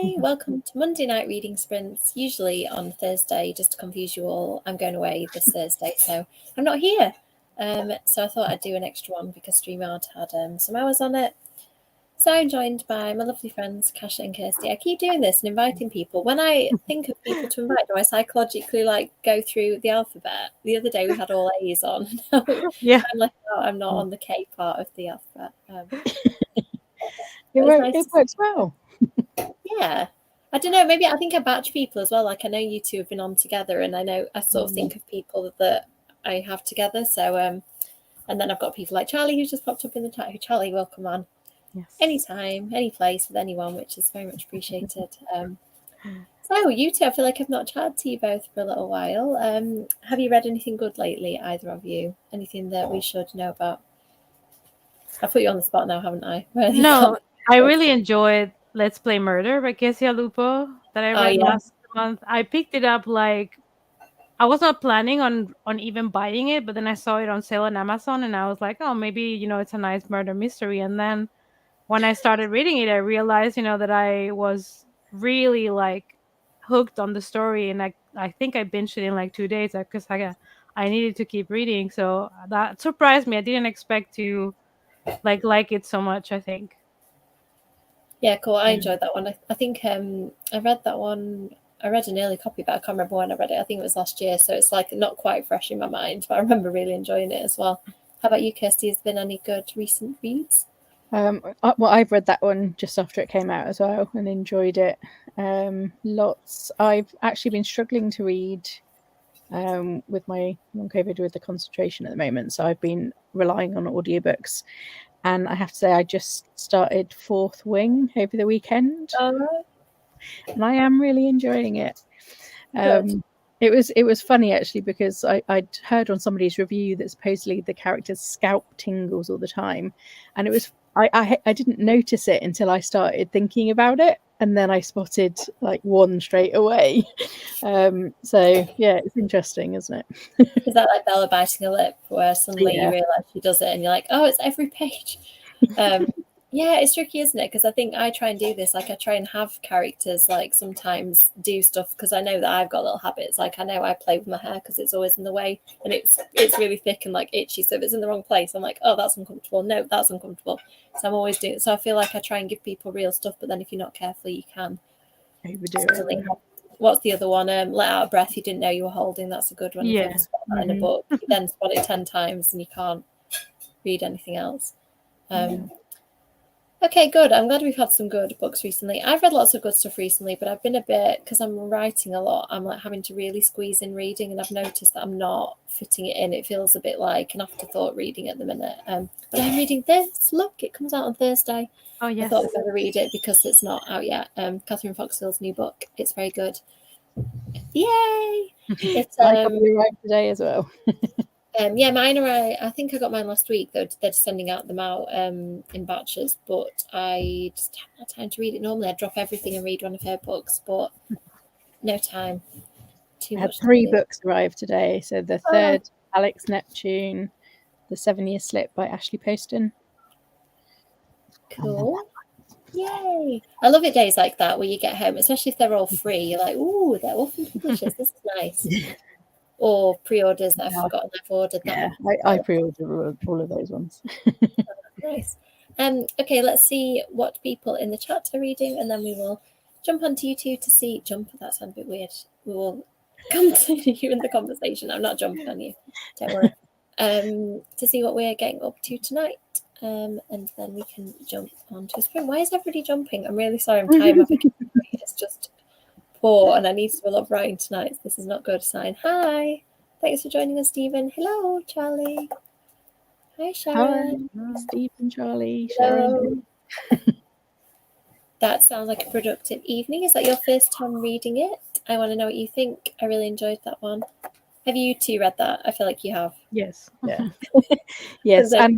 Hi, welcome to Monday Night Reading Sprints, usually on Thursday. Just to confuse you all, I'm going away this Thursday, so I'm not here. So I thought I'd do an extra one because StreamYard had some hours on it. So I'm joined by my lovely friends, Kasha and Kirsty. I keep doing this and inviting people. When I think of people to invite, do I psychologically go through the alphabet? The other day we had all A's on. Yeah. I'm like, oh, I'm not on the K part of the alphabet. It works well. Yeah. I don't know, maybe I think I batch people as well. Like I know you two have been on together and I sort of think of people that I have together. So and then I've got people like Charlie who's just popped up in the chat. Charlie, welcome on. Yes. Anytime, any place with anyone, which is very much appreciated. So you two, I feel like I've not chatted to you both for a little while. Have you read anything good lately, either of you? Anything that we should know about? I've put you on the spot now, haven't I? No, I really enjoyed Let's Play Murder by Kezia Lupo that I read last month. I picked it up I was not planning on even buying it, but then I saw it on sale on Amazon and I was like, oh, maybe, it's a nice murder mystery. And then when I started reading it, I realized, that I was really hooked on the story. And I think I binged it in 2 days because I needed to keep reading. So that surprised me. I didn't expect to like it so much, I think. Yeah, cool. I enjoyed that one. I think I read that one. I read an early copy, but I can't remember when I read it. I think it was last year, so it's not quite fresh in my mind, but I remember really enjoying it as well. How about you, Kirsty? Has there been any good recent reads? Well, I've read that one just after it came out as well and enjoyed it. Lots. I've actually been struggling to read with my long COVID with the concentration at the moment, so I've been relying on audiobooks. And I have to say, I just started Fourth Wing over the weekend, and I am really enjoying it. It was funny actually because I'd heard on somebody's review that supposedly the character's scalp tingles all the time, and it was I didn't notice it until I started thinking about it, and then I spotted one straight away. So yeah, it's interesting, isn't it? Is that like Bella biting a lip, where suddenly you realise she does it, and you're like, oh, it's every page. Yeah, it's tricky, isn't it? Because I think I try and do this. I try and have characters sometimes do stuff because I know that I've got little habits. I know I play with my hair because it's always in the way, and it's really thick and itchy. So if it's in the wrong place, I'm like, oh, that's uncomfortable. No, that's uncomfortable. So I'm always doing it. So I feel like I try and give people real stuff, but then if you're not careful, you can overdo it. What's the other one? Let out a breath you didn't know you were holding. That's a good one. Yeah. If you ever spot that in a book, you then spot it 10 times and you can't read anything else. Okay, good. I'm glad we've had some good books recently. I've read lots of good stuff recently, but I've been a bit, because I'm writing a lot, I'm having to really squeeze in reading, and I've noticed that I'm not fitting it in. It feels a bit like an afterthought reading at the minute. But I'm reading this. Look, it comes out on Thursday. Oh, yes. I thought I'd better read it because it's not out yet. Catherine Foxfield's new book. It's very good. Yay! It's arrived today as well. Yeah, mine arrived. I think I got mine last week. They're sending them out in batches, but I just haven't had time to read it. Normally, I drop everything and read one of her books, but no time. Too much. I had 3 books arrive today. So the third, Alex Neptune, The 7-Year Slip by Ashley Poston. Cool. Yay! I love it days like that where you get home, especially if they're all free. You're like, ooh, they're all from publishers. This is nice. Or pre-orders that I've forgotten I've ordered. Yeah, I pre-ordered all of those ones. Nice. Okay, let's see what people in the chat are reading, and then we will jump onto you two to see. That sounds a bit weird. We will continue in the conversation. I'm not jumping on you. Don't worry. To see what we're getting up to tonight. And then we can jump onto a screen. Why is everybody jumping? I'm really sorry. I'm tired. It's just poor, and I need to love writing tonight. This is not good sign. Hi. Thanks for joining us, Stephen. Hello, Charlie. Hi, Sharon. Hi, Stephen, Charlie, Sharon. That sounds like a productive evening. Is that your first time reading it? I want to know what you think. I really enjoyed that one. Have you two read that? I feel like you have. Yes. Yeah. Yes. And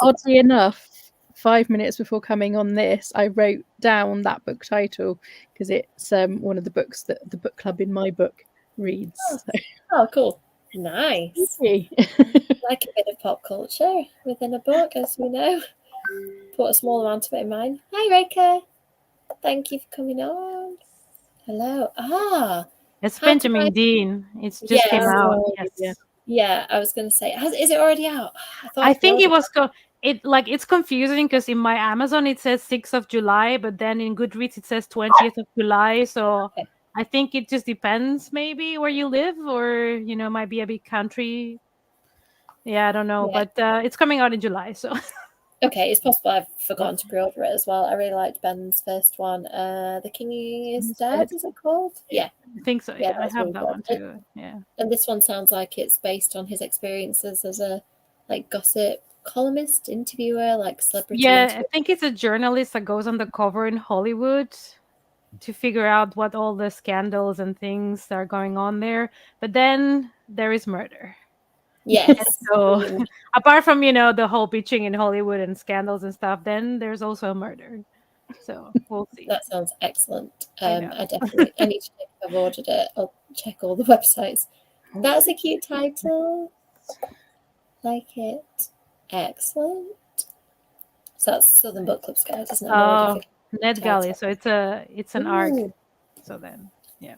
oddly enough, 5 minutes before coming on this, I wrote down that book title because it's one of the books that the book club in my book reads. Oh, cool. Nice. Like a bit of pop culture within a book, as we know. Put a small amount of it in mine. Hi, Reka. thank you for coming on. Hello. It's How to Benjamin Write- Dean. It just came Yes. out. Oh, Yes. yeah. Yeah, I was going to say, is it already out? I think it was it's confusing because in my Amazon it says 6th of July, but then in Goodreads it says 20th of July. So Okay. I think it just depends maybe where you live, or might be a big country. Yeah, I don't know, Yeah. but it's coming out in July. So Okay, it's possible I've forgotten to pre-order it as well. I really liked Ben's first one. The King is Dead, is it called? Yeah. I think so. Yeah, I that's have really that good. one too. Yeah. And this one sounds like it's based on his experiences as a gossip columnist, interviewer, celebrity Yeah, interviewer. I think it's a journalist that goes on the cover in Hollywood to figure out what all the scandals and things are going on there. But then there is murder. Yes. So apart from the whole pitching in Hollywood and scandals and stuff, then there's also murder. So we'll see. That sounds excellent. I know. I need to check if I've ordered it. I'll check all the websites. That's a cute title. Like it. Excellent. So that's Southern Book Club's guide, isn't it? Oh, NetGalley. So it's an arc. Ooh. So then, yeah.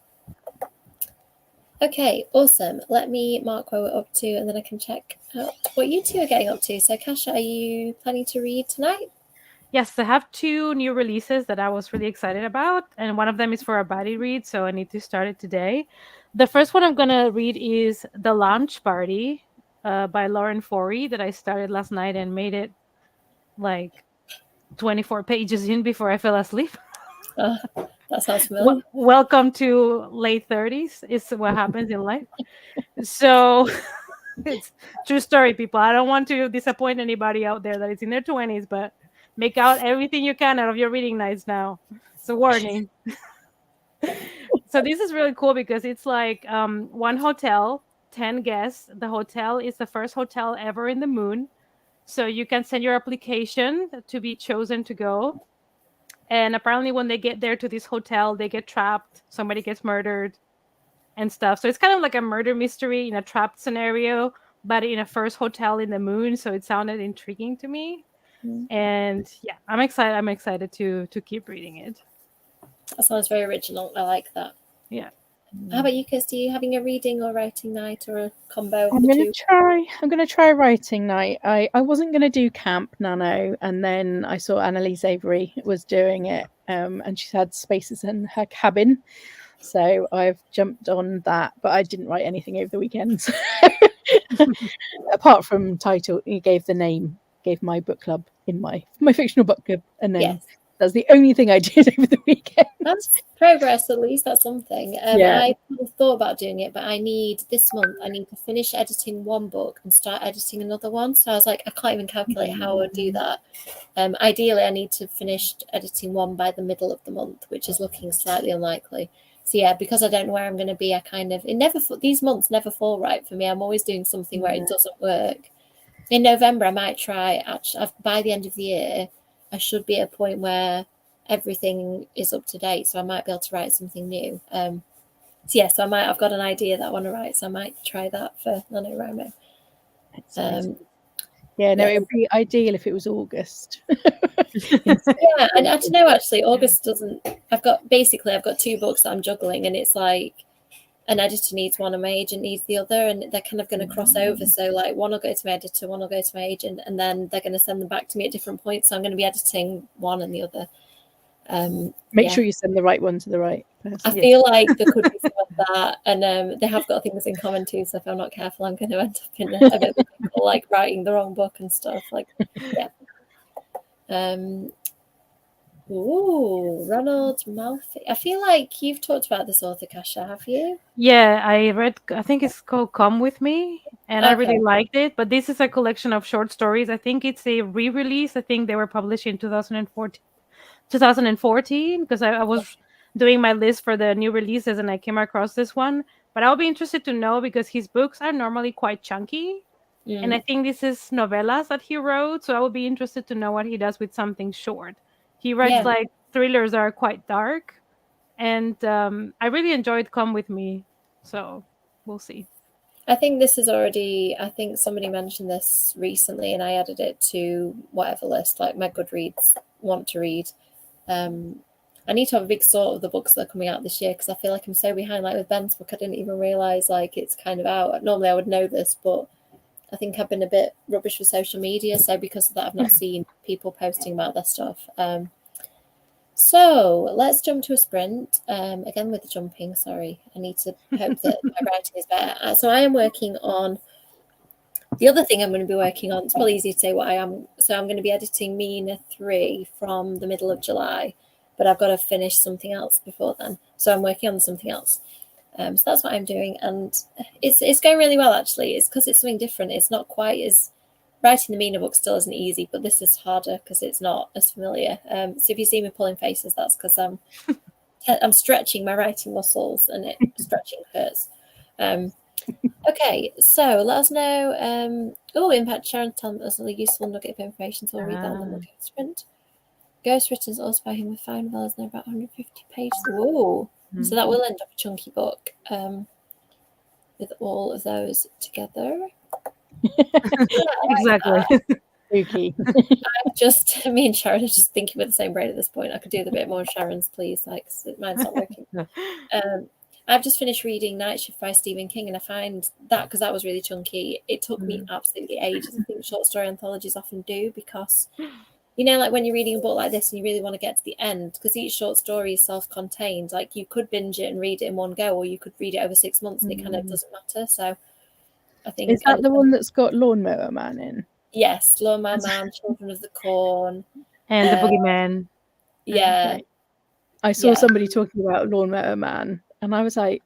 Okay, awesome. Let me mark where we're up to, and then I can check out what you two are getting up to. So, Kasia, are you planning to read tonight? Yes, I have 2 new releases that I was really excited about, and one of them is for a buddy read, so I need to start it today. The first one I'm gonna read is The Launch Party by Lauren Forey that I started last night and made it like 24 pages in before I fell asleep. That sounds familiar. Welcome to late 30s is what happens in life. So it's true story, people. I don't want to disappoint anybody out there that is in their 20s, but make out everything you can out of your reading nights now. It's a warning. So this is really cool because it's like one hotel, 10 guests. The hotel is the first hotel ever in the moon. So you can send your application to be chosen to go. And apparently when they get there to this hotel, they get trapped. Somebody gets murdered and stuff. So it's kind of like a murder mystery in a trapped scenario, but in a first hotel in the moon. So it sounded intriguing to me. And yeah, I'm excited. I'm excited to keep reading it. That sounds very original. I like that. Yeah. How about you, Kirsty? Are you having a reading or writing night or a combo of I'm the gonna two? try writing night. I wasn't gonna do camp nano, and then I saw Annalise Avery was doing it, and she had spaces in her cabin, so I've jumped on that. But I didn't write anything over the weekend, apart from title. He gave my book club in my fictional book club a name. Yes. That's the only thing I did over the weekend. That's progress, at least. That's something. Yeah. I thought about doing it, but this month I need to finish editing one book and start editing another one. So I was like, I can't even calculate how I would do that. Ideally, I need to finish editing one by the middle of the month, which is looking slightly unlikely. So yeah, because I don't know where I'm going to be, these months never fall right for me. I'm always doing something where it doesn't work. In November, I might try. By the end of the year, I should be at a point where everything is up to date, so I might be able to write something new. So I've got an idea that I want to write, so I might try that for NaNoWriMo. Yeah, no, it would be ideal if it was August. Yeah, and I don't know, actually, August doesn't. I've got 2 books that I'm juggling, and it's like an editor needs one and my agent needs the other, and they're kind of going to cross over. So like one will go to my editor, one will go to my agent, and then they're going to send them back to me at different points. So I'm going to be editing one and the other. Make sure you send the right one to the right person. I feel like there could be some of that, and they have got things in common too. So if I'm not careful, I'm going to end up in a bit of a pickle, like writing the wrong book and stuff. Like, yeah. Ooh, Ronald Malfi. I feel like you've talked about this author, Kasia, have you? Yeah, I think it's called Come With Me, and I really liked it. But this is a collection of short stories. I think it's a re-release. I think they were published in 2014, because I was doing my list for the new releases and I came across this one. But I'll be interested to know, because his books are normally quite chunky. And I think this is novellas that he wrote. So I would be interested to know what he does with something short. He writes like thrillers that are quite dark. And I really enjoyed Come With Me. So we'll see. I think this is already, I think somebody mentioned this recently and I added it to whatever list, like my Goodreads want to read. I need to have a big sort of the books that are coming out this year, because I feel like I'm so behind. Like with Ben's book, I didn't even realise like it's kind of out. Normally I would know this, but I think I've been a bit rubbish with social media. So because of that, I've not seen people posting about their stuff. So let's jump to a sprint. Again with the jumping, sorry. I need to hope that my writing is better. So I am working on, the other thing I'm going to be working on, it's probably easy to say what I am. So I'm going to be editing Mina 3 from the middle of July, but I've got to finish something else before then. So I'm working on something else. So that's what I'm doing. And it's going really well, actually. It's because it's something different. It's not quite as, writing the Mina book still isn't easy, but this is harder because it's not as familiar. So if you see me pulling faces, that's because I'm stretching my writing muscles, and stretching hurts. Okay, so let us know. In fact, Sharon's telling us a useful nugget of information, so we'll read that and then we'll go to sprint. Ghost written also by him with fine novellas, now about 150 pages. Whoa! So that will end up a chunky book with all of those together. Exactly. Spooky. Me and Sharon are just thinking with the same brain at this point. I could do a bit more Sharon's, please. Like, mine's not working. I've just finished reading Night Shift by Stephen King, and I find that, because that was really chunky, it took me absolutely ages. I think short story anthologies often do, because, you know, like when you're reading a book like this and you really want to get to the end, because each short story is self-contained. Like, you could binge it and read it in one go, or you could read it over 6 months, and it kind of doesn't matter. So I think... Is that the one that's got Lawnmower Man in? Yes, Lawnmower Man, Children of the Corn. And the Boogeyman. Yeah. Right. I saw somebody talking about Lawnmower Man, and I was like,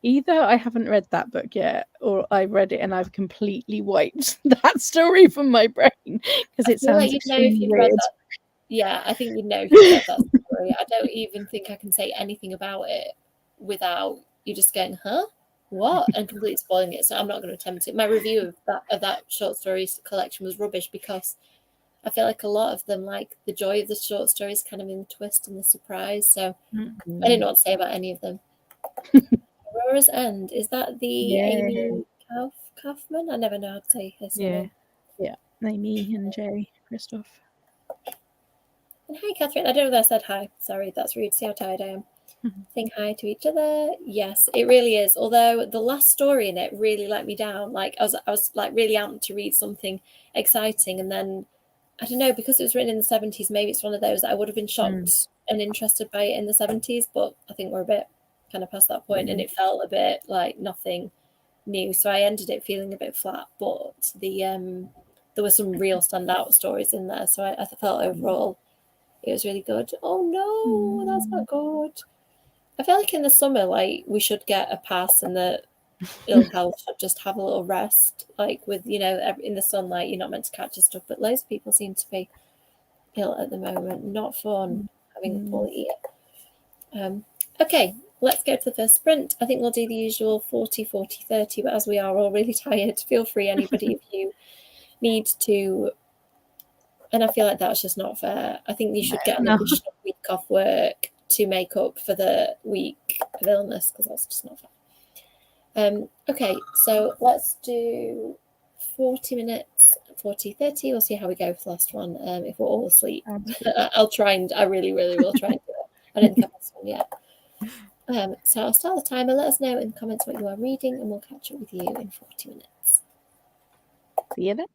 either I haven't read that book yet, or I read it and I've completely wiped that story from my brain, because it sounds like extremely weird. Yeah, I think you'd know if you'd read that story. I don't even think I can say anything about it without you just going, huh? What? And completely spoiling it. So I'm not going to attempt it. My review of that short stories collection was rubbish, because I feel like a lot of them, like the joy of the short stories, kind of in the twist and the surprise. So I didn't know what to say about any of them. Aurora's End, is that the Amy Kaufman? I never know how to say his name. Yeah, Amy and Jay Christoph. And hi, Catherine. I don't know that I said hi. Sorry, that's rude. See how tired I am. Saying hi to each other. Yes, it really is. Although the last story in it really let me down. Like I was like really amped to read something exciting, and then I don't know, because it was written in the 70s. Maybe it's one of those that I would have been shocked and interested by it in the 70s, but I think we're a bit kind of past that point, and it felt a bit like nothing new. So I ended it feeling a bit flat. But there were some real standout stories in there. So I felt overall it was really good. Oh no, that's not good. I feel like in the summer, like, we should get a pass, and the ill health should just have a little rest. Like with, you know, in the sunlight, you're not meant to catch your stuff, but loads of people seem to be ill at the moment. Not fun having a poorly ear. Okay, let's go to the first sprint. I think we'll do the usual 40, 40, 30, but as we are all really tired, feel free, anybody, if you need to. And I feel like that's just not fair. I think you should get an additional week off work to make up for the week of illness, because that's just not fair. Okay, so let's do 40 minutes, 40, 30. We'll see how we go for the last one. If we're all asleep, I'll try, and I really, really will try and do it. I don't think I've this one yet. So I'll start the timer. Let us know in the comments what you are reading, and we'll catch up with you in 40 minutes. See you then.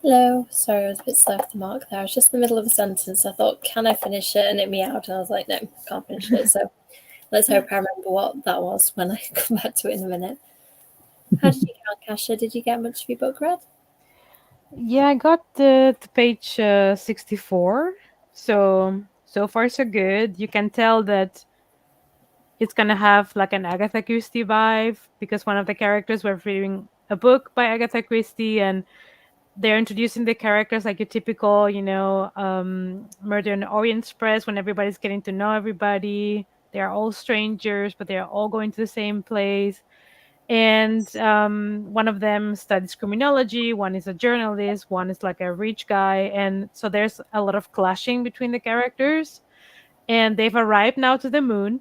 Hello. Sorry, I was a bit slow off the mark there. I was just in the middle of a sentence. I thought, can I finish it? And it meowed. And I was like, no, can't finish it. So let's hope I remember what that was when I come back to it in a minute. How did you get on, Kasha? Did you get much of your book read? Yeah, I got to page 64. So far so good. You can tell that it's gonna have like an Agatha Christie vibe because one of the characters were reading a book by Agatha Christie, and they're introducing the characters like your typical, Murder on the Orient Express, when everybody's getting to know everybody. They are all strangers, but they are all going to the same place. And one of them studies criminology, one is a journalist, one is like a rich guy. And so there's a lot of clashing between the characters. And they've arrived now to the moon.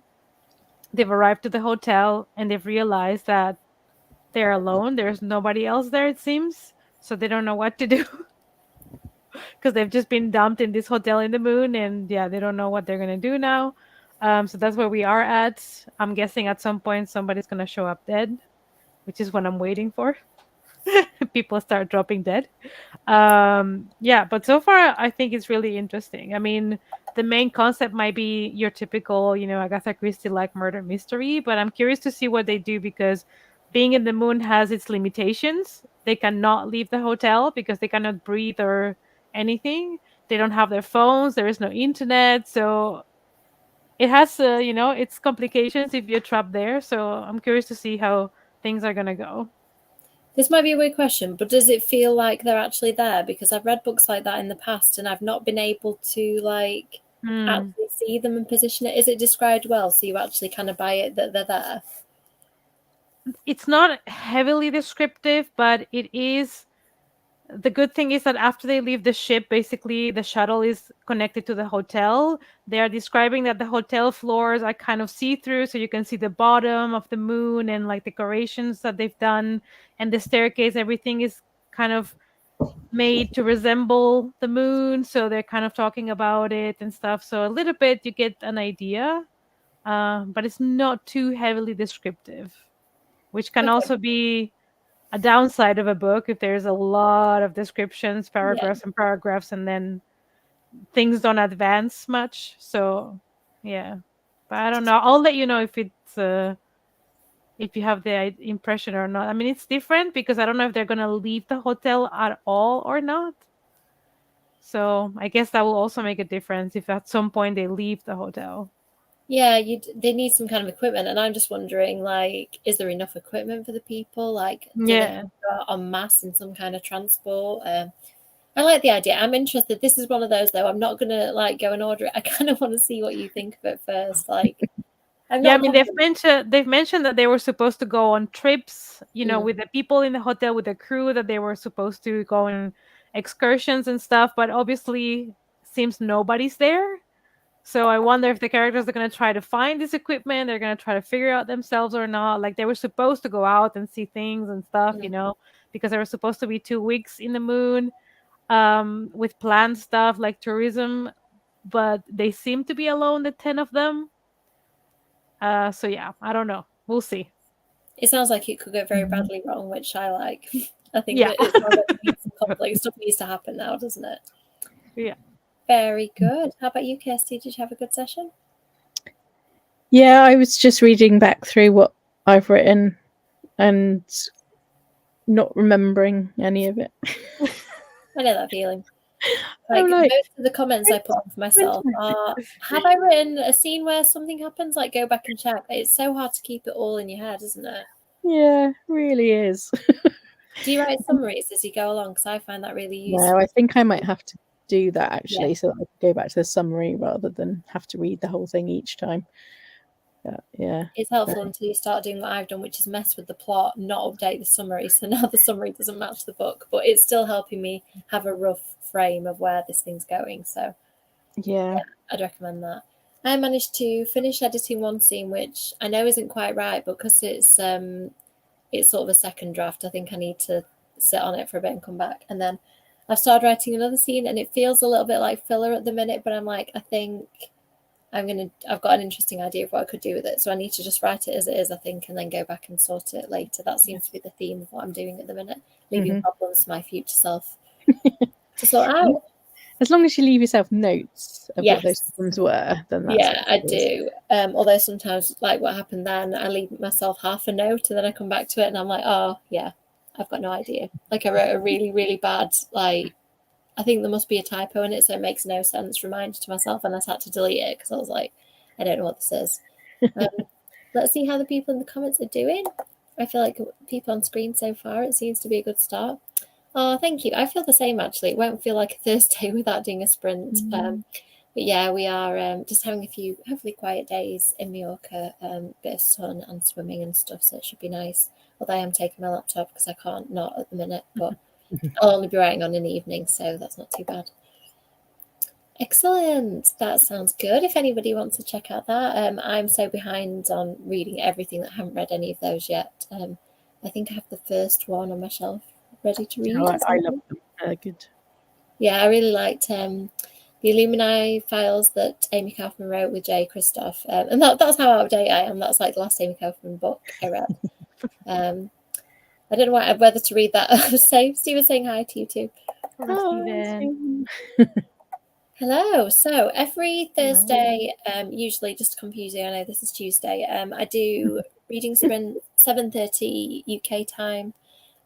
They've arrived to the hotel, and they've realized that they're alone. There's nobody else there, it seems. So they don't know what to do because they've just been dumped in this hotel in the moon. And yeah, they don't know what they're going to do now. So that's where we are at. I'm guessing at some point somebody's going to show up dead, which is what I'm waiting for. People start dropping dead. Yeah, but so far I think it's really interesting. I mean, the main concept might be your typical, Agatha Christie like murder mystery, but I'm curious to see what they do because being in the moon has its limitations. They cannot leave the hotel because they cannot breathe or anything. They don't have their phones. There is no internet, so it has, its complications if you're trapped there. So I'm curious to see how things are gonna go. This might be a weird question, but does it feel like they're actually there? Because I've read books like that in the past and I've not been able to actually see them and position it. Is it described well so you actually kind of buy it that they're there? It's not heavily descriptive, but it is. The good thing is that after they leave the ship, basically the shuttle is connected to the hotel. They are describing that the hotel floors are kind of see-through, so you can see the bottom of the moon and like decorations that they've done, and the staircase, everything is kind of made to resemble the moon, so they're kind of talking about it and stuff. So a little bit you get an idea, but it's not too heavily descriptive, which can also be a downside of a book if there's a lot of descriptions, paragraphs and paragraphs, and then things don't advance much. So yeah, but I don't know. I'll let you know if it's if you have the impression or not. I mean, it's different because I don't know if they're gonna leave the hotel at all or not. So I guess that will also make a difference if at some point they leave the hotel. Yeah, they need some kind of equipment, and I'm just wondering, is there enough equipment for the people? Do they have to go out en masse in some kind of transport? I like the idea. I'm interested. This is one of those though. I'm not gonna go and order it. I kind of want to see what you think of it first. I'm not. Yeah, I mean they've mentioned that they were supposed to go on trips, with the people in the hotel, with the crew, that they were supposed to go on excursions and stuff, but obviously seems nobody's there. So I wonder if the characters are going to try to find this equipment, they're going to try to figure out themselves or not. Like they were supposed to go out and see things and stuff, because they were supposed to be 2 weeks in the moon with planned stuff like tourism, but they seem to be alone, the 10 of them. So yeah, I don't know. We'll see. It sounds like it could go very badly wrong, which I like. I think Yeah. that it's more like some complex stuff needs to happen now, doesn't it? Yeah. Very good. How about you, Kirsty? Did you have a good session? Yeah, I was just reading back through what I've written and not remembering any of it. I know that feeling. Most of the comments I put on for myself are, have I written a scene where something happens? Go back and check. It's so hard to keep it all in your head, isn't it? Yeah, really is. Do you write summaries as you go along? Because I find that really useful. No, I think I might have to do that actually, so that I can go back to the summary rather than have to read the whole thing each time. But, yeah, it's helpful until you start doing what I've done, which is mess with the plot, not update the summary. So now the summary doesn't match the book, but it's still helping me have a rough frame of where this thing's going. So yeah, I'd recommend that. I managed to finish editing one scene, which I know isn't quite right, but because it's sort of a second draft, I think I need to sit on it for a bit and come back. And then I've started writing another scene, and it feels a little bit like filler at the minute, but I'm like, I think I've got an interesting idea of what I could do with it. So I need to just write it as it is, I think, and then go back and sort it later. That seems to be the theme of what I'm doing at the minute, leaving problems to my future self to sort out. As long as you leave yourself notes of what those Yes. problems were, then that's Yeah, I do. Although sometimes, like what happened then, I leave myself half a note and then I come back to it and I'm like, oh yeah, I've got no idea. Like I wrote a really, really bad, like I think there must be a typo in it, so it makes no sense. Reminder to myself, and I had to delete it because I was like, I don't know what this is. Let's see how the people in the comments are doing. I feel like people on screen so far, it seems to be a good start. Oh, thank you. I feel the same actually. It won't feel like a Thursday without doing a sprint. But yeah, we are just having a few hopefully quiet days in Mallorca, bit of sun and swimming and stuff, so it should be nice. Although I am taking my laptop because I can't not at the minute, but I'll only be writing on an evening, so that's not too bad. Excellent. That sounds good. If anybody wants to check out that, I'm so behind on reading everything that I haven't read any of those yet. I think I have the first one on my shelf ready to read. Oh, I love them. Good. Yeah, I really liked the Illuminati files that Amy Kaufman wrote with Jay Kristoff. And that's how out of date I am. That's like the last Amy Kaufman book I read. I don't know whether to read that. Stephen's saying hi to you too. Stephen. Hello. So every Thursday, usually just to confuse you, I know this is Tuesday, I do reading sprint 7:30 UK time.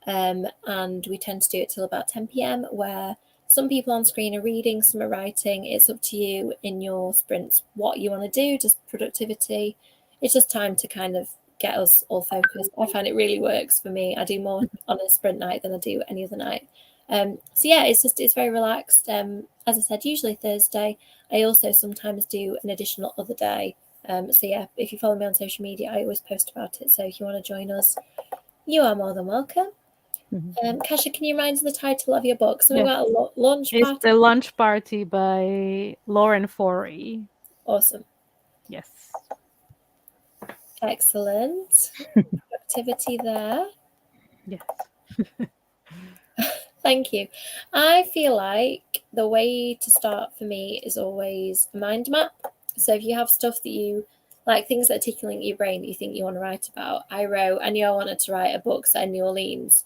And we tend to do it till about 10 p.m. where some people on screen are reading, some are writing. It's up to you in your sprints what you want to do, just productivity. It's just time to kind of get us all focused. I find it really works for me. I do more on a sprint night than I do any other night. So yeah, it's very relaxed. As I said, usually Thursday. I also sometimes do an additional other day. So yeah, if you follow me on social media, I always post about it. So if you want to join us, you are more than welcome. Kasia, can you remind us the title of your book? Something about a launch party? It's The Lunch Party by Lauren Forey. Awesome. Yes. Excellent. Activity there. Yes. Thank you. I feel like the way to start for me is always a mind map. So if you have stuff that you like, things that are tickling your brain that you think you want to write about. I knew I wanted to write a book set in New Orleans.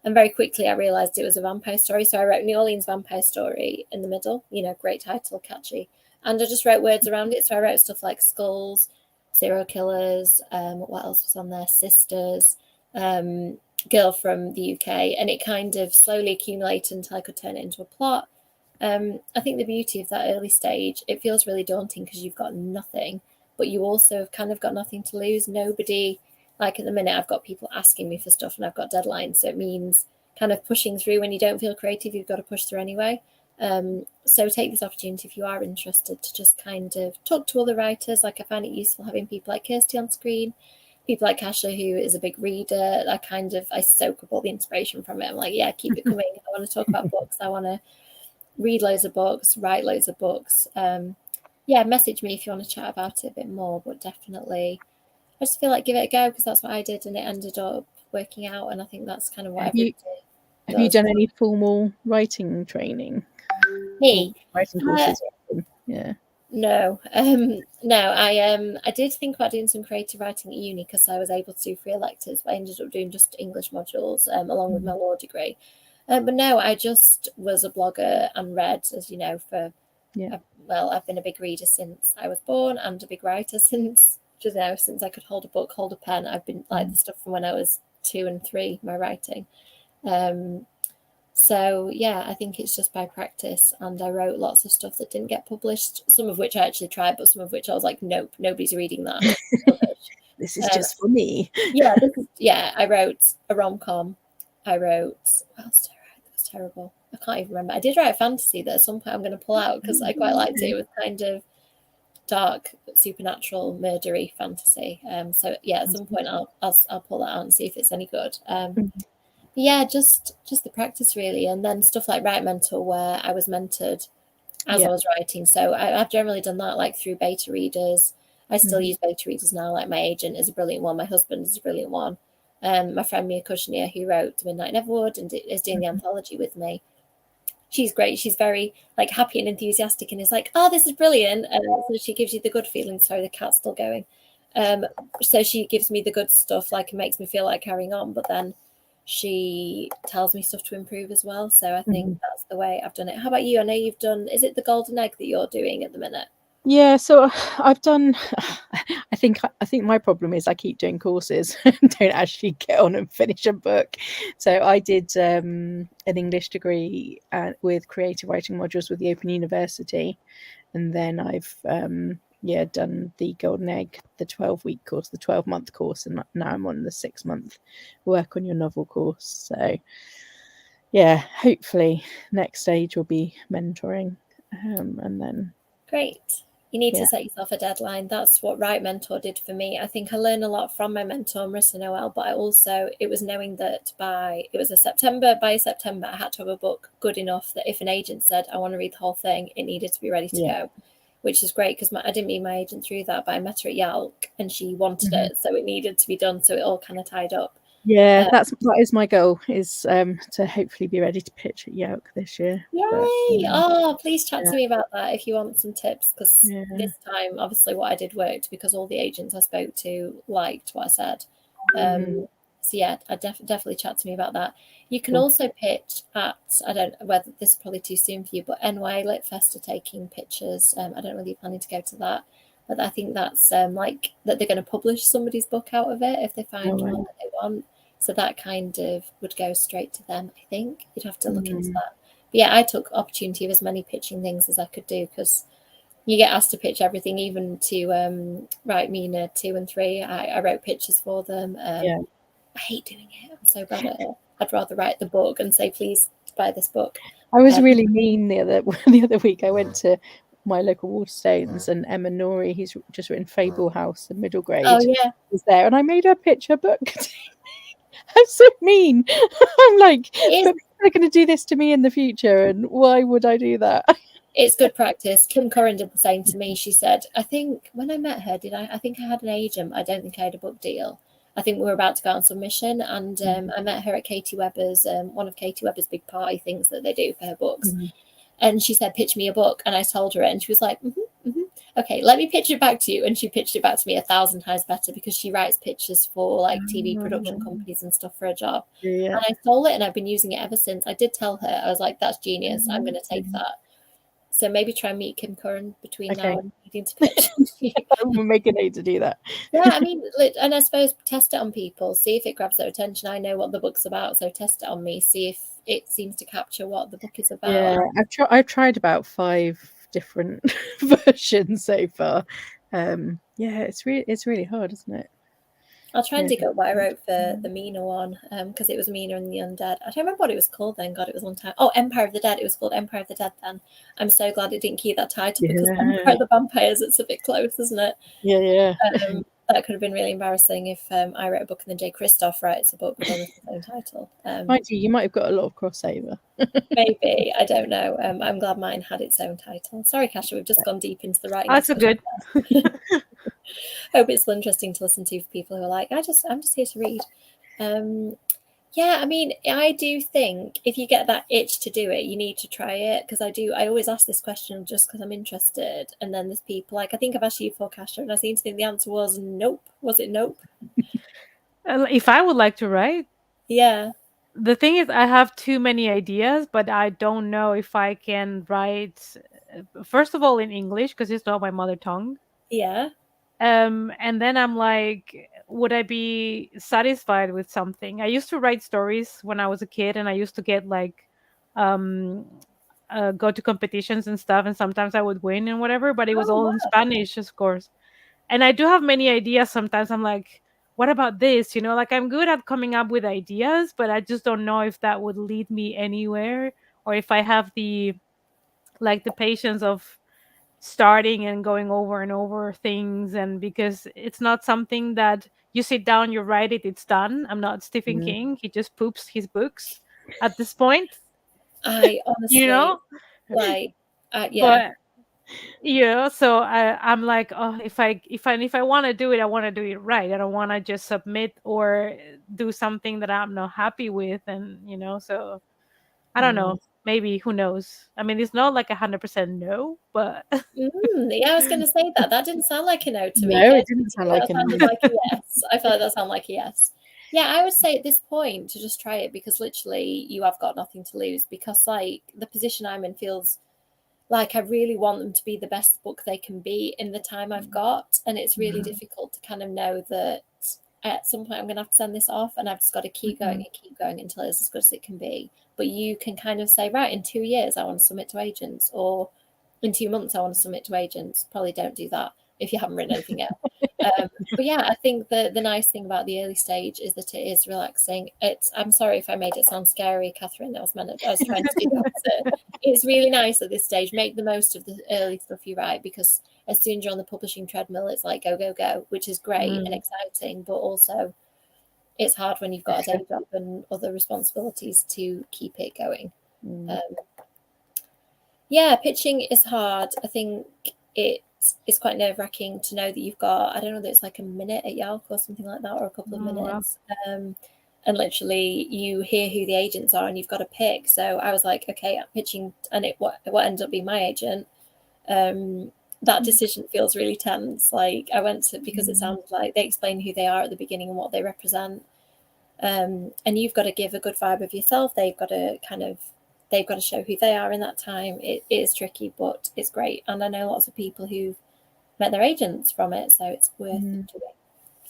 And very quickly I realised it was a vampire story. So I wrote New Orleans vampire story in the middle, great title, catchy. And I just wrote words around it. So I wrote stuff like skulls, serial killers, what else was on there? Sisters, girl from the UK. And it kind of slowly accumulated until I could turn it into a plot. I think the beauty of that early stage, it feels really daunting because you've got nothing, but you also have kind of got nothing to lose. Nobody... Like at the minute, I've got people asking me for stuff and I've got deadlines. So it means kind of pushing through. When you don't feel creative, you've got to push through anyway. So take this opportunity if you are interested to just kind of talk to other writers. Like I find it useful having people like Kirsty on screen, people like Kasia, who is a big reader. I soak up all the inspiration from it. I'm like, yeah, keep it coming. I want to talk about books. I want to read loads of books, write loads of books. Yeah, message me if you want to chat about it a bit more, but definitely... I just feel like give it a go because that's what I did and it ended up working out, and I think that's kind of what everybody does. Have you done any formal writing training? Me? Writing courses? Yeah. No. I did think about doing some creative writing at uni because I was able to do free electives, but I ended up doing just English modules along with my law degree. But no, I just was a blogger and read, as you know, I've been a big reader since I was born and a big writer since I could hold a book, hold a pen. I've been like the stuff from when I was 2 and 3, my writing. So yeah, I think it's just by practice. And I wrote lots of stuff that didn't get published, some of which I actually tried, but some of which I was like, nope, nobody's reading that. This is just for me. I wrote a rom-com. What else did I write? That was terrible. I can't even remember. I did write a fantasy that at some point I'm going to pull out because I quite liked it. It was kind of dark, supernatural, murdery fantasy. So yeah, at some point I'll pull that out and see if it's any good. Yeah, just the practice really, and then stuff like Write Mentor where I was mentored as I was writing. So I've generally done that like through beta readers. I still use beta readers now. Like my agent is a brilliant one, my husband is a brilliant one. My friend Mia Kushner, who wrote Midnight Neverwood and is doing the anthology with me. She's great. She's very like happy and enthusiastic and is like, oh, this is brilliant. And so she gives you the good feelings. Sorry, the cat's still going. So she gives me the good stuff, like it makes me feel like carrying on, but then she tells me stuff to improve as well. So I think that's the way I've done it. How about you? I know you've done, is it the golden egg that you're doing at the minute? Yeah, so I've done. I think my problem is I keep doing courses and don't actually get on and finish a book. So I did an English degree with creative writing modules with the Open University, and then I've done the Golden Egg, the 12-week course, the 12-month course, and now I'm on the 6-month work on your novel course. So yeah, hopefully next stage will be mentoring, and then great. You need to set yourself a deadline. That's what Write Mentor did for me. I think I learned a lot from my mentor, Marissa Noel, but it was knowing that by September I had to have a book good enough that if an agent said, I want to read the whole thing, it needed to be ready to go, which is great because I didn't meet my agent through that, but I met her at Yalk and she wanted it. So it needed to be done. So it all kind of tied up. Yeah, that is my goal, is to hopefully be ready to pitch at Yelk this year. Yay! Please chat to me about that if you want some tips, because this time obviously what I did worked because all the agents I spoke to liked what I said. So yeah, definitely chat to me about that. You can also pitch at, I don't know whether this is probably too soon for you, but NY Lit Fest are taking pictures. I don't know whether you're planning to go to that, but I think that's like that they're going to publish somebody's book out of it if they find one that they want. So that kind of would go straight to them, I think. You'd have to look into that. But yeah, I took opportunity of as many pitching things as I could do because you get asked to pitch everything, even to write Mina 2 and 3. I wrote pitches for them. I hate doing it. I'm so bad at it. I'd rather write the book and say, please buy this book. I was really mean the other week. I went to my local Waterstones and Emma Norrie, who's just written Fable House, the middle grade, was there, and I made her pitch her book. I'm so mean. I'm like, but they're going to do this to me in the future, and why would I do that? It's good practice. Kim Curran did the same to me. She said, I think when I met her, I think I had an agent. I don't think I had a book deal. I think we were about to go on submission, and I met her at Katie Webber's, one of Katie Webber's big party things that they do for her books. And she said, pitch me a book. And I told her it, and she was like, okay, let me pitch it back to you. And she pitched it back to me 1,000 times better because she writes pitches for like TV production companies and stuff for a job. And I stole it and I've been using it ever since. I did tell her, I was like, that's genius. I'm going to take that. So maybe try and meet Kim Curran between now and needing to pitch. We'll make a note to do that. Yeah, I mean, and I suppose test it on people, see if it grabs their attention. I know what the book's about, so test it on me, see if it seems to capture what the book is about. Yeah, I've tried about 5 different versions so far. It's really hard, isn't it? I'll try and dig up what I wrote for the Mina one, because it was Mina and the Undead. I don't remember what it was called then. God, it was a long time. Oh, Empire of the Dead. It was called Empire of the Dead then. I'm so glad it didn't keep that title because Empire of the Vampires, it's a bit close, isn't it? Yeah. That could have been really embarrassing if I wrote a book and then Jay Christoph writes a book with the same title. Mind you might have got a lot of crossover. Maybe, I don't know. I'm glad mine had its own title. Sorry, Kasia, we've just gone deep into the writing. That's good. Hope it's still interesting to listen to for people who are like, I'm just here to read. Yeah, I mean, I do think if you get that itch to do it, you need to try it, because I always ask this question just because I'm interested, and then there's people like, I think I've asked you for, Kasia, and I seem to think the answer was nope. Was it nope? If I would like to write, yeah. The thing is, I have too many ideas, but I don't know if I can write, first of all, in English, because it's not my mother tongue. Yeah. And then I'm like, would I be satisfied with something? I used to write stories when I was a kid, and I used to get like go to competitions and stuff, and sometimes I would win and whatever, but it was all in Spanish, of course. And I do have many ideas. Sometimes I'm like, what about this? Like, I'm good at coming up with ideas, but I just don't know if that would lead me anywhere, or if I have the patience of starting and going over and over things, and because it's not something that you sit down, you write it, it's done. I'm not Stephen King. He just poops his books at this point. I honestly, But so I'm like, oh, if I want to do it, I want to do it right. I don't want to just submit or do something that I'm not happy with, and so I don't know. Maybe, who knows? I mean, it's not like 100% no, but yeah, I was going to say that. That didn't sound like a no to me. No, it didn't sound like a no. Like a yes. I feel like that sounded like a yes. Yeah, I would say at this point to just try it, because literally you have got nothing to lose, because like the position I'm in feels like I really want them to be the best book they can be in the time I've got. And it's really difficult to kind of know that at some point I'm going to have to send this off, and I've just got to keep going and keep going until it's as good as it can be. But you can kind of say, right, in 2 years, I want to submit to agents, or in 2 months, I want to submit to agents. Probably don't do that if you haven't written anything yet. But yeah, I think the nice thing about the early stage is that it is relaxing. I'm sorry if I made it sound scary, Catherine. I was trying to do the opposite. It's really nice at this stage. Make the most of the early stuff you write, because as soon as you're on the publishing treadmill, it's like go, go, go, which is great and exciting, but also it's hard when you've got a day job and other responsibilities to keep it going. Yeah, pitching is hard. I think it's quite nerve-wracking to know that you've got, I don't know, that it's like a minute at Yelp or something like that, or a couple of minutes. Wow. And literally you hear who the agents are and you've got to pick. So I was like, okay, I'm pitching, and what ended up being my agent. That decision feels really tense. Like I went to, because it sounds like they explain who they are at the beginning and what they represent. And you've got to give a good vibe of yourself. They've got to show who they are in that time. It is tricky, but it's great. And I know lots of people who've met their agents from it, so it's worth doing.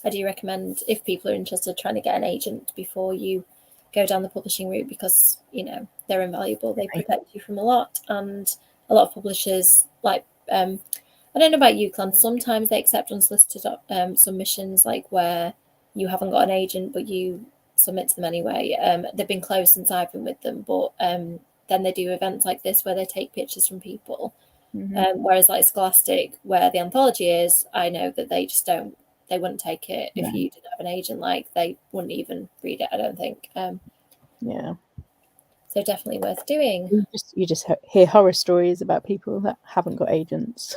I do recommend, if people are interested, trying to get an agent before you go down the publishing route, because, you know, they're invaluable. They protect you from a lot. And a lot of publishers, like, I don't know about you, Clan, sometimes they accept unsolicited submissions, like where you haven't got an agent, but you submit to them anyway. They've been closed since I've been with them, but then they do events like this where they take pictures from people. Whereas like Scholastic, where the anthology is, I know that they just don't, they wouldn't take it if you didn't have an agent. Like they wouldn't even read it, I don't think. So definitely worth doing. You just hear horror stories about people that haven't got agents.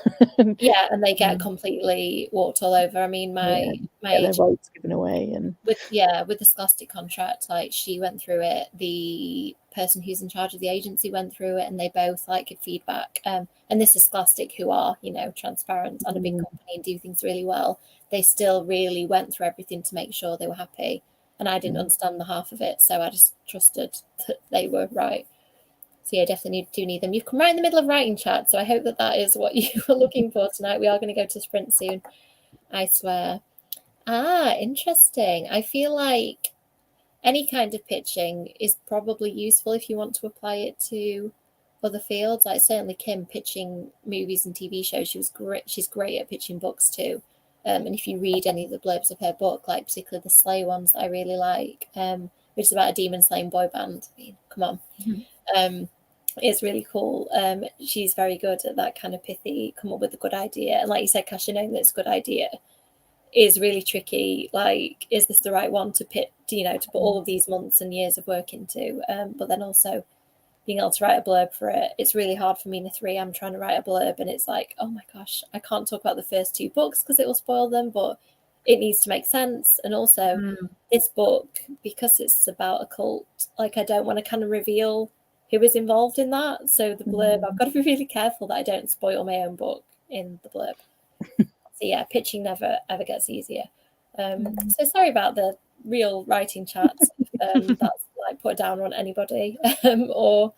Yeah, and they get completely walked all over. I mean, my agent, their rights given away, and with the Scholastic contract, like she went through it. The person who's in charge of the agency went through it, and they both like give feedback. And this is Scholastic, who are, you know, transparent and a big company and do things really well. They still really went through everything to make sure they were happy. And I didn't understand the half of it, so I just trusted that they were right. So yeah, definitely do need them. You've come right in the middle of writing, chat, so I hope that is what you were looking for tonight. We are going to go to sprint soon, I swear. Interesting. I feel like any kind of pitching is probably useful if you want to apply it to other fields. Like certainly Kim pitching movies and TV shows, she's great at pitching books too. And if you read any of the blurbs of her book, like particularly the Slay ones that I really like, which is about a demon slaying boy band. I mean, come on. It's really cool. She's very good at that kind of pithy, come up with a good idea. And like you said, Kasia, knowing that it's a good idea is really tricky. Like, is this the right one to put all of these months and years of work into? But then also being able to write a blurb for it. It's really hard for Mina 3. I'm trying to write a blurb and it's like, oh my gosh, I can't talk about the first 2 books because it will spoil them, but it needs to make sense. And also this book, because it's about a cult, like I don't want to kind of reveal who is involved in that. So the blurb, I've got to be really careful that I don't spoil my own book in the blurb. So yeah, pitching never ever gets easier. So sorry about the real writing chat. That's like put down on anybody. Or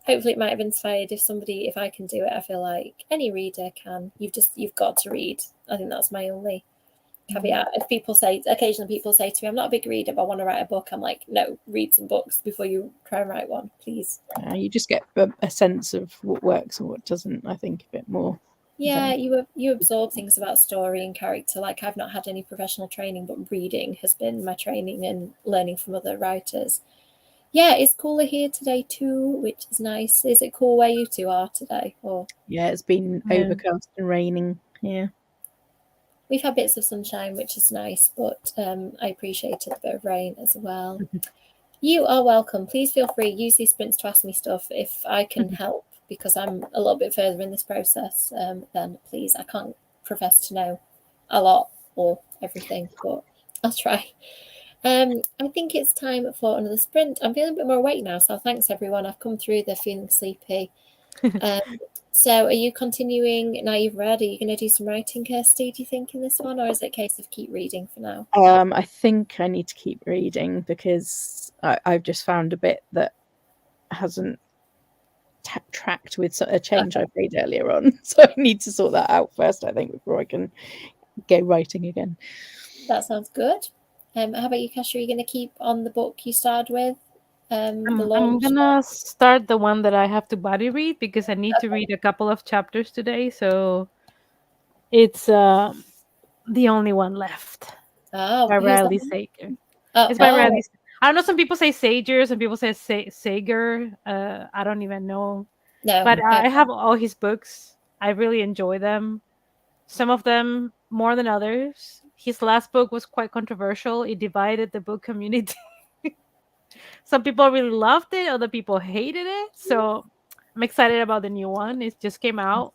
hopefully it might have inspired if I can do it. I feel like any reader can. You've got to read. I think that's my only caveat. If occasionally people say to me, I'm not a big reader, but I want to write a book, I'm like, no, read some books before you try and write one, please. You just get a sense of what works and what doesn't, I think, a bit more. Yeah, you absorb things about story and character. Like I've not had any professional training, but reading has been my training and learning from other writers. Yeah, it's cooler here today too, which is nice. Is it cool where you two are today? Or yeah, it's been overcast and raining. Yeah. We've had bits of sunshine, which is nice, but I appreciated a bit of rain as well. You are welcome. Please feel free. Use these sprints to ask me stuff if I can help, because I'm a little bit further in this process. Then please, I can't profess to know a lot or everything, but I'll try. I think it's time for another sprint. I'm feeling a bit more awake now, so thanks everyone. I've come through the feeling sleepy. So are you continuing now you've read? Are you going to do some writing, Kirsty, do you think, in this one, or is it a case of keep reading for now? I think I need to keep reading because I've just found a bit that hasn't tracked with a change I've made earlier on. So I need to sort that out first, I think, before I can go writing again. That sounds good. How about you, Kasia? Are you going to keep on the book you started with? I'm gonna start the one that I have to body read because I need to read a couple of chapters today. So it's the only one left. Oh, By who's that Riley one? Sager. Oh, It's by Riley. I don't know. Some people say Sager, some people say Sager. I don't even know. no. But I have all his books. I really enjoy them. Some of them more than others. His last book was quite controversial. It divided the book community. Some people really loved it, other people hated it. So I'm excited about the new one. It just came out.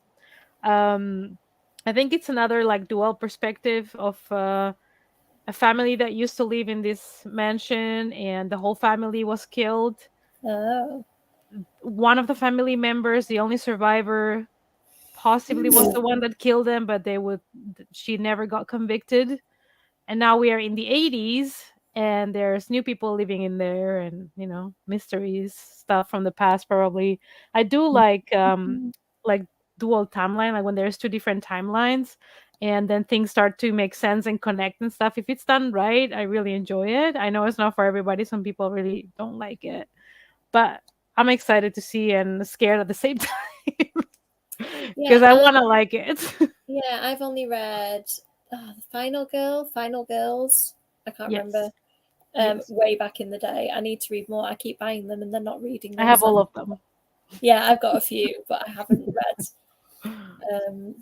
I think it's another like dual perspective of a family that used to live in this mansion and the whole family was killed. Oh. One of the family members, the only survivor, possibly was the one that killed them, but she never got convicted. And now we are in the 80s and there's new people living in there and mysteries, stuff from the past probably. I do like dual timeline, like when there's two different timelines and then things start to make sense and connect and stuff. If it's done right, I really enjoy it. I know it's not for everybody. Some people really don't like it, but I'm excited to see and scared at the same time because I want to like it. Yeah, I've only read the Final Girls. I can't remember. Way back in the day. I need to read more. I keep buying them and then not reading them. I have all of them. Yeah, I've got a few, but I haven't read.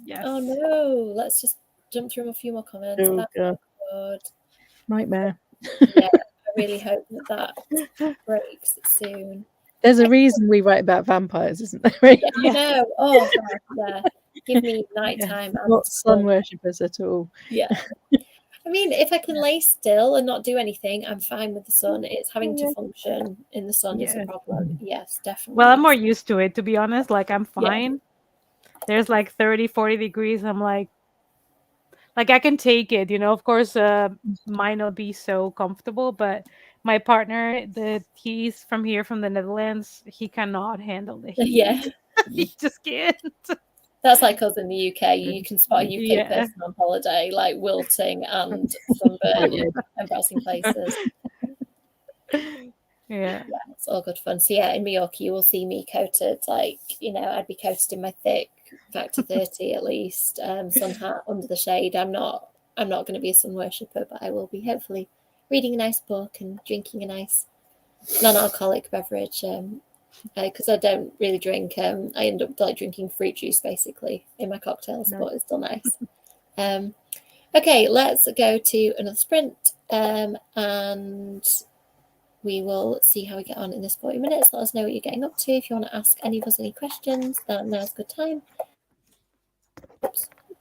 Yes. Oh no, let's just jump through a few more comments. Oh, God. Good. Nightmare. Yeah, I really hope that breaks soon. There's a reason we write about vampires, isn't there? Yeah, I know. Oh, God, yeah. Give me nighttime. Yeah, not sun worshippers at all. Yeah. I mean, if I can lay still and not do anything, I'm fine with the sun. It's having to function in the sun is a problem. Yes, definitely. Well, I'm more used to it, to be honest. Like, I'm fine. Yeah. There's like 30, 40 degrees. I'm like I can take it, Of course, might not be so comfortable, but my partner, he's from here, from the Netherlands, he cannot handle the heat. Yeah. He just can't. That's like us in the UK. You can spot a UK person on holiday, like wilting and sunburn, embarrassing places. Yeah, it's all good fun. So yeah, in Mallorca, you will see me coated, like, I'd be coated in my thick factor 30 at least, sun hat under the shade. I'm not going to be a sun worshipper, but I will be hopefully reading a nice book and drinking a nice non-alcoholic beverage. Because I don't really drink. I end up like drinking fruit juice basically in my cocktails, but it's still nice. Okay, let's go to another sprint, and we will see how we get on in this 40 minutes. Let us know what you're getting up to. If you want to ask any of us any questions, then now's a good time.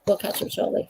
We'll catch up shortly.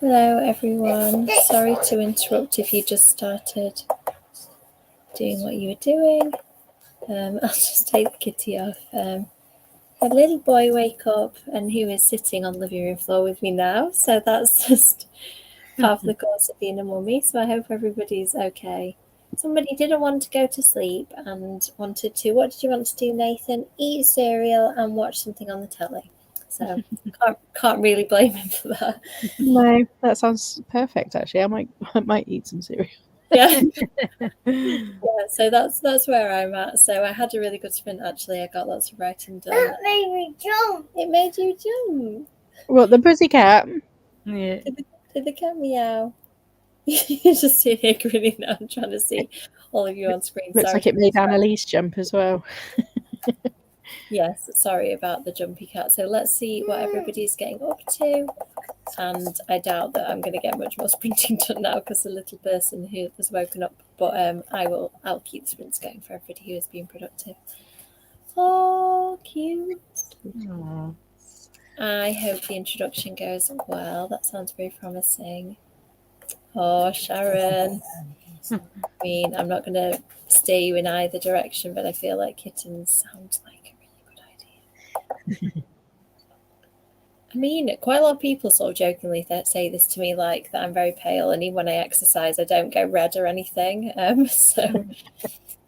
Hello everyone. Sorry to interrupt if you just started doing what you were doing. I'll just take the kitty off. A little boy wake up and who is sitting on the living room floor with me now. So that's just part of the course of being a mummy. So I hope everybody's okay. Somebody didn't want to go to sleep and wanted to, what did you want to do, Nathan? Eat cereal and watch something on the telly. So can't really blame him for that. No, that sounds perfect. Actually, I might eat some cereal. Yeah. Yeah, so that's where I'm at. So I had a really good sprint actually. I got lots of writing done. That made me jump. It made you jump. What, the pussycat? Yeah. Did the cat meow? You're just sitting here grinning now. I'm trying to see all of you on screen. Looks Sorry. like it made Annalise jump as well. Yes, sorry about the jumpy cat. So let's see what everybody's getting up to. And I doubt that I'm going to get much more sprinting done now because the little person who has woken up. But I'll keep the sprints going for everybody who is being productive. Oh, cute. Aw. I hope the introduction goes well. That sounds very promising. Oh, Sharon. I mean, I'm not going to steer you in either direction, but I feel like kittens sounds like a really good idea. I mean, quite a lot of people sort of jokingly say this to me, like that I'm very pale, and even when I exercise, I don't go red or anything. So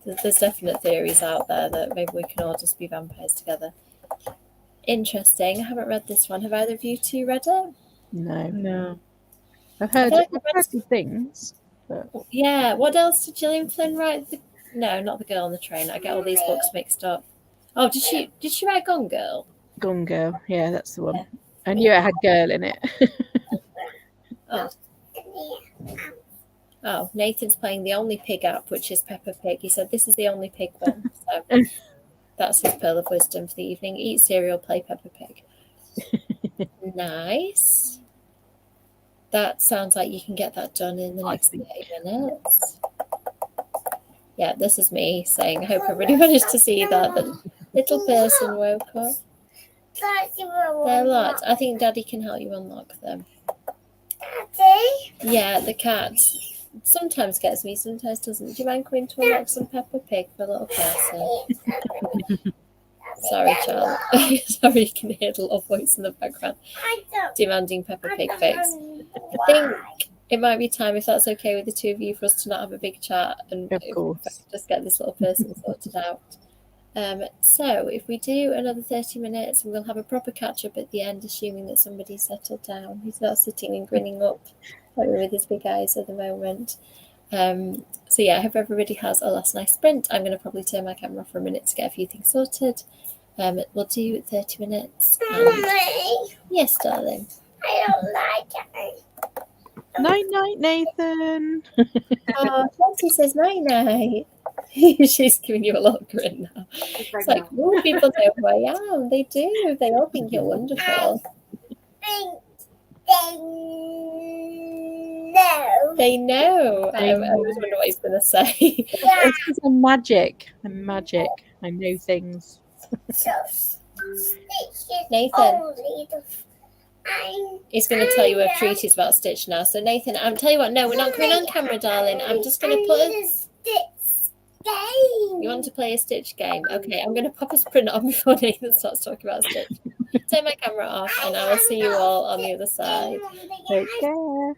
there's definite theories out there that maybe we can all just be vampires together. Interesting. I haven't read this one. Have either of you two read it? No. I've heard feel like I've read- good things. But... Yeah. What else did Gillian Flynn write? No, not The Girl on the Train. I get all these books mixed up. Oh, did she write Gone Girl? Gone Girl. Yeah, that's the one. I knew it had girl in it. Oh, Nathan's playing the only pig app, which is Peppa Pig. He said this is the only pig one. So that's his pearl of wisdom for the evening. Eat cereal, play Peppa Pig. Nice. That sounds like you can get that done in the next 30 minutes. Yeah, this is me saying, I hope everybody managed to see that. The little person woke up. There are lots. I think Daddy can help you unlock them. Daddy? Yeah, the cat sometimes gets me, sometimes doesn't. Do you mind coming to unlock some Peppa Pig for a little person? Sorry, child. Sorry, you can hear the little voice in the background demanding Peppa Pig fix. I think it might be time, if that's okay with the two of you, for us to not have a big chat and Of course. just get this little person sorted out. So if we do another 30 minutes, we'll have a proper catch up at the end, assuming that somebody's settled down. He's not sitting and grinning up with his big eyes at the moment. So yeah, I hope everybody has a last nice sprint. I'm going to probably turn my camera off for a minute to get a few things sorted. We'll do 30 minutes. Mommy, Yes, darling. I don't like it. Night, night, Nathan. Oh, Nancy says night night. She's giving you a little grin now. It's like, oh, people know who I am. They do. They all think you're wonderful. They know. I always wonder what he's going to say. It's because I'm magic. I'm magic. I know things. Nathan. He's going to tell you a treatise about Stitch now. So Nathan, I'm tell you what. No, we're not coming on camera, darling. I'm just going to put a Stitch game. You want to play a Stitch game? Okay, I'm going to pop a sprint on before Nathan starts talking about Stitch. Turn my camera off, and I will see you all on the other side. Take care.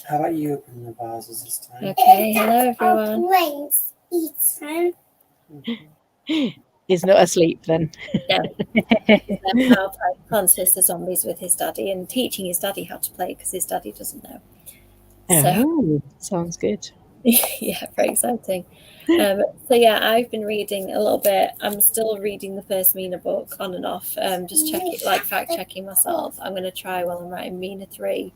How about you open the vases this time? Okay, hello everyone. Brains eaten. He's not asleep then. No. How to play Plants vs Zombies with his daddy and teaching his daddy how to play because his daddy doesn't know. So Oh, sounds good. yeah, very exciting. So yeah, I've been reading a little bit. I'm still reading the first Mina book on and off. Just fact checking myself. I'm going to try while I'm writing Mina 3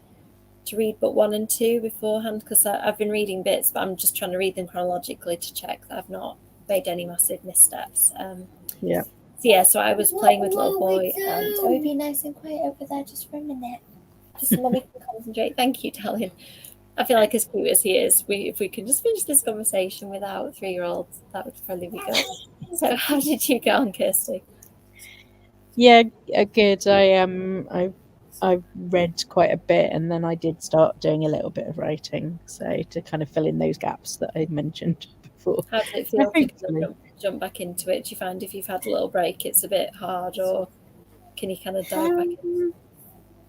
to read book 1 and 2 beforehand because I've been reading bits, but I'm just trying to read them chronologically to check that I've not made any massive missteps. Yeah. So yeah, so I was playing with little boy and oh, be nice and quiet over there just for a minute. Just so Mummy can concentrate. Thank you, darling. I feel like as cute as he is, if we can just finish this conversation without 3-year-olds, that would probably be good. So how did you get on, Kirsty? Yeah, good. I've read quite a bit, and then I did start doing a little bit of writing, so to kind of fill in those gaps that I mentioned before. How does it feel to kind of jump back into it? Do you find if you've had a little break, it's a bit hard, or can you kind of dive back in?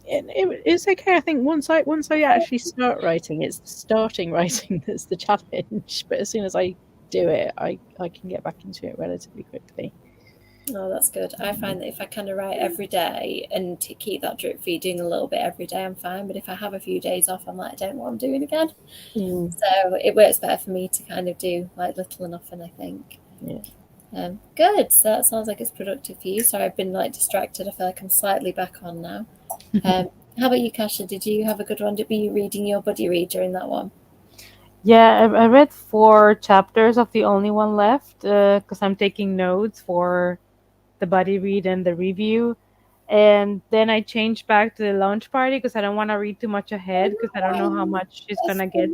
It's okay. I think once I actually start writing, it's the starting writing that's the challenge. But as soon as I do it, I can get back into it relatively quickly. Oh, that's good. I find that if I kind of write every day and to keep that drip feed doing a little bit every day, I'm fine. But if I have a few days off, I'm like, I don't know what I'm doing again. So it works better for me to kind of do like little and often, I think. Yeah. Good. So that sounds like it's productive for you. So I've been like distracted. I feel like I'm slightly back on now. How about you, Kasha? Did you have a good one? Were you reading your buddy read during that one? Yeah, I read 4 chapters of the only one left because I'm taking notes for the buddy read and the review. And then I changed back to the launch party because I don't want to read too much ahead because I don't know how much is going to get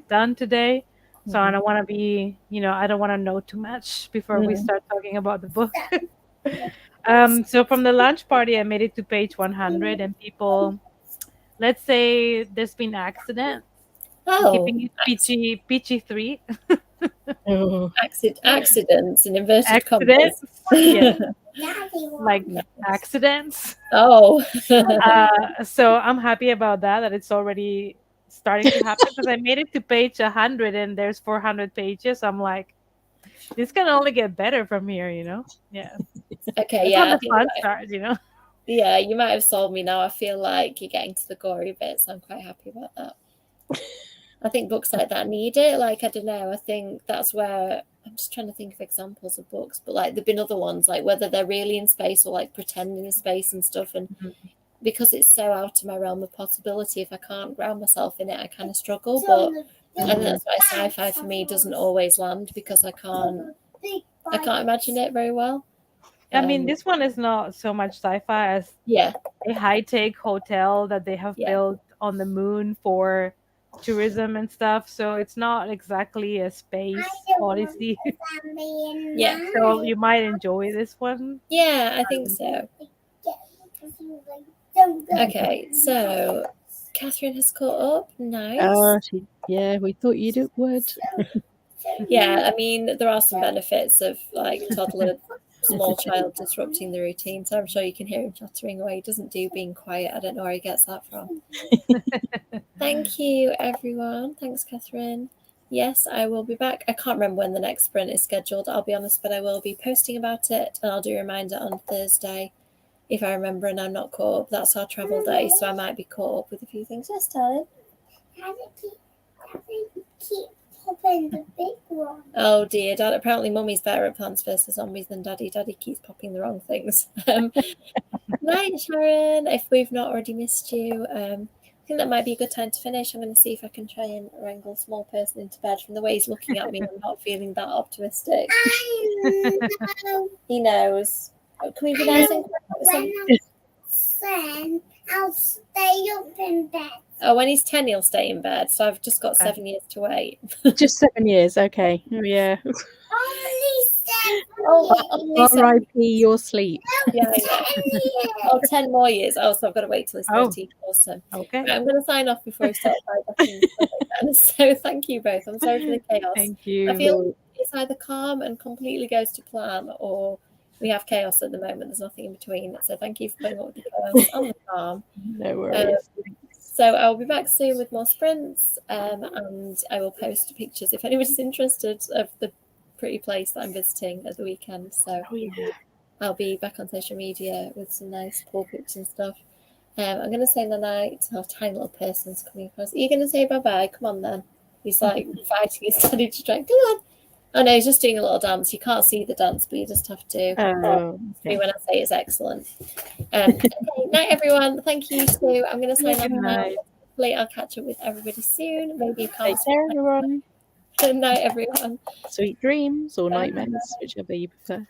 done today. So I don't want to be, I don't want to know too much before we start talking about the book. So from the launch party, I made it to page 100 and people, let's say there's been accidents. Keeping it peachy 3. Accidents in inverted commas. Accidents. Yeah. Like accidents. Oh. So I'm happy about that it's already starting to happen because I made it to page 100 and there's 400 pages. I'm like, this can only get better from here, Yeah. Okay, That's when the fun starts, Yeah, you might have sold me now. I feel like you're getting to the gory bits. I'm quite happy about that. I think books like that need it. Like, I don't know. I think that's where I'm just trying to think of examples of books, but like there've been other ones, like whether they're really in space or like pretending in space and stuff. And because it's so out of my realm of possibility, if I can't ground myself in it, I kind of struggle. But I think that's why sci-fi for me doesn't always land because I can't imagine it very well. I mean, this one is not so much sci-fi as a high-tech hotel that they have built on the moon for tourism and stuff. So it's not exactly a space odyssey. So you might enjoy this one. Yeah, I think so. Okay, so Catherine has caught up. Nice. We thought you would. Yeah, I mean, there are some benefits of like toddler, small child disrupting the routine. So I'm sure you can hear him chattering away. He doesn't do being quiet. I don't know where he gets that from. Thank you, everyone. Thanks, Catherine. Yes, I will be back. I can't remember when the next sprint is scheduled, I'll be honest, but I will be posting about it and I'll do a reminder on Thursday if I remember and I'm not caught up. That's our travel day, so I might be caught up with a few things. Yes, darling. Keep popping the big one. Oh dear, Dad. Apparently Mummy's better at Plants vs Zombies than Daddy. Daddy keeps popping the wrong things. Night, Sharon. If we've not already missed you, I think that might be a good time to finish. I'm going to see if I can try and wrangle a small person into bed. From the way he's looking at me, I'm not feeling that optimistic. He knows. Can we be nice and quiet? Then I'll stay up in bed. Oh, when he's 10, he'll stay in bed. So I've just got 7 years to wait. Just 7 years, okay. Yeah. Only 7 years. R.I.P. your sleep. Yeah, 10 more years. Oh, so I've got to wait till he's 13. Awesome. Okay. Right, I'm going to sign off before I start. So thank you both. I'm sorry for the chaos. Thank you. I feel it's either calm and completely goes to plan, or we have chaos at the moment. There's nothing in between. So thank you for putting up with the chaos and the calm. No worries. So I'll be back soon with more sprints, and I will post pictures if anybody's interested of the pretty place that I'm visiting at the weekend. So Oh yeah. I'll be back on social media with some nice pool pics and stuff. I'm going to say the night. Our tiny little person's coming across. Are you going to say bye-bye? Come on then. He's like fighting his daddy to try. Come on. Oh no, he's just doing a little dance. You can't see the dance, but you just have to. Okay. When I say it's excellent. Okay, night everyone. Thank you, Sue. I'm going to sign off Good now. night. Hopefully I'll catch up with everybody soon. Maybe you Take can't. care, everyone. Good night, everyone. Sweet dreams or nightmares, whichever you prefer.